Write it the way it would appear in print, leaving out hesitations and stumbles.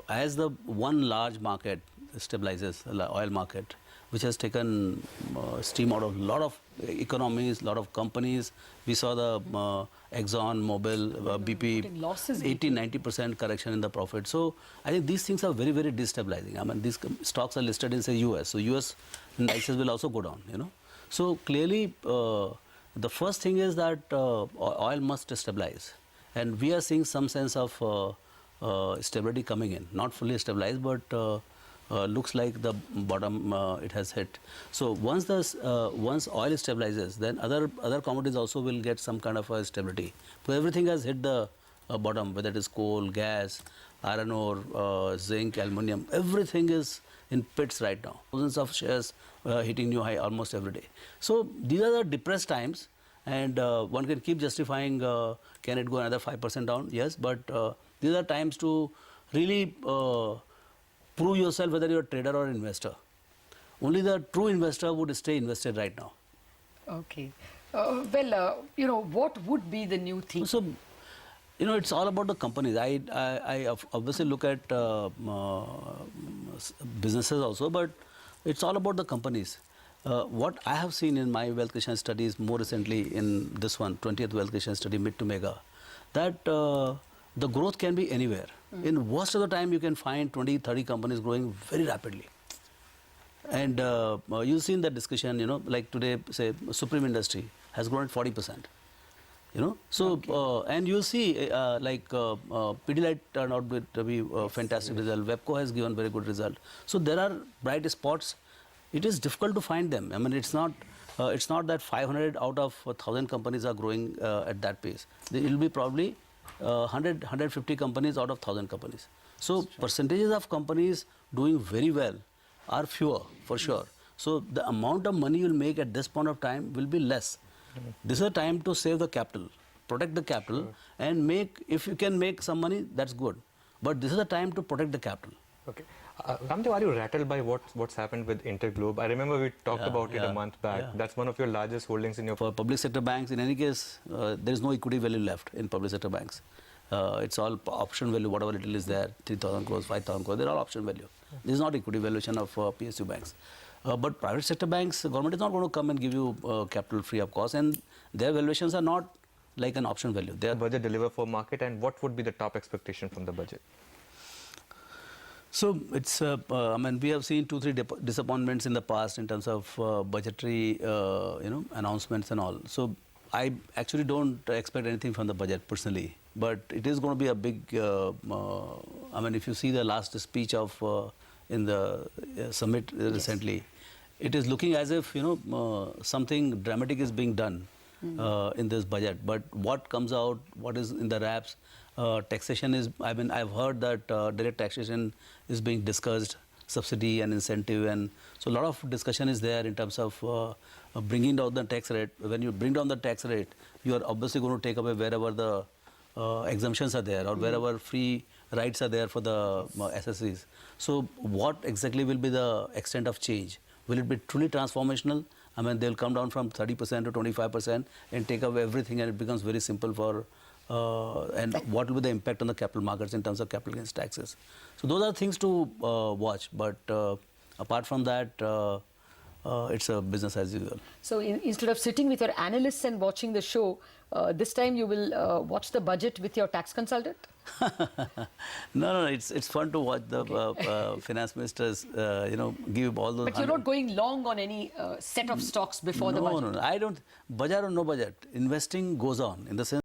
as the one large market stabilizes, the oil market, which has taken steam out of a lot of economies, a lot of companies. We saw the Exxon, Mobil, BP, 80-90% correction in the profit. So I think these things are very, very destabilizing. I mean, these stocks are listed in, say, US. So US indices will also go down, you know. So clearly, the first thing is that oil must stabilize. And we are seeing some sense of stability coming in. Not fully stabilized, but looks like the bottom it has hit. So once oil stabilizes, then other commodities also will get some kind of a stability. So everything has hit the bottom, whether it is coal, gas, iron ore, zinc, aluminium. Everything is in pits right now. Thousands of shares hitting new high almost every day. So these are the depressed times, and one can keep justifying, can it go another 5% down? Yes, but these are times to really prove yourself whether you're a trader or investor. Only the true investor would stay invested right now. Okay. What would be the new thing? So, it's all about the companies. I obviously look at businesses also, but it's all about the companies. What I have seen in my wealth creation studies, more recently in this one, 20th wealth creation study, mid to mega, that the growth can be anywhere. In worst of the time, you can find 20, 30 companies growing very rapidly. And you've seen that discussion, like today, say, Supreme Industry has grown at 40%. So, okay. And you'll see, Pidilite turned out to be a fantastic result. Webco has given very good result. So there are bright spots. It is difficult to find them. I mean, it's not that 500 out of 1,000 companies are growing at that pace. It will be probably 100, 150 companies out of 1,000 companies. So percentages of companies doing very well are fewer, for sure. So the amount of money you'll make at this point of time will be less. This is a time to save the capital, protect the capital, and if you can make some money, that's good. But this is a time to protect the capital. Okay. Raamdeo, are you rattled by what's happened with Interglobe? I remember we talked about it a month back. That's one of your largest holdings in your... For public sector banks, in any case, there is no equity value left in public sector banks. It's all option value, whatever little is there, 3,000 crores, 5,000 crores, they're all option value. This is not equity valuation of PSU banks. But private sector banks, the government is not going to come and give you capital free of cost, and their valuations are not like an option value. Their budget deliver for market, and what would be the top expectation from the budget? So it's, I mean, we have seen 2-3 disappointments in the past in terms of budgetary, announcements and all. So I actually don't expect anything from the budget personally, but it is going to be a big, I mean, if you see the last speech of in the summit recently, it is looking as if, something dramatic is being done in this budget. But what comes out, what is in the wraps, taxation is, I mean, I've heard that direct taxation is being discussed, subsidy and incentive, and so a lot of discussion is there in terms of bringing down the tax rate. When you bring down the tax rate, you are obviously going to take away wherever the exemptions are there, or wherever free rights are there for the SSCs. So what exactly will be the extent of change? Will it be truly transformational? I mean, they'll come down from 30% to 25% and take away everything, and it becomes very simple for, and what will be the impact on the capital markets in terms of capital gains taxes? So those are things to watch, but apart from that, it's a business as usual. So instead of sitting with your analysts and watching the show, this time you will watch the budget with your tax consultant? No, it's fun to watch the finance ministers, give all those... But you're not going long on any set of stocks before the budget? No, I don't. Budget or no budget, investing goes on in the sense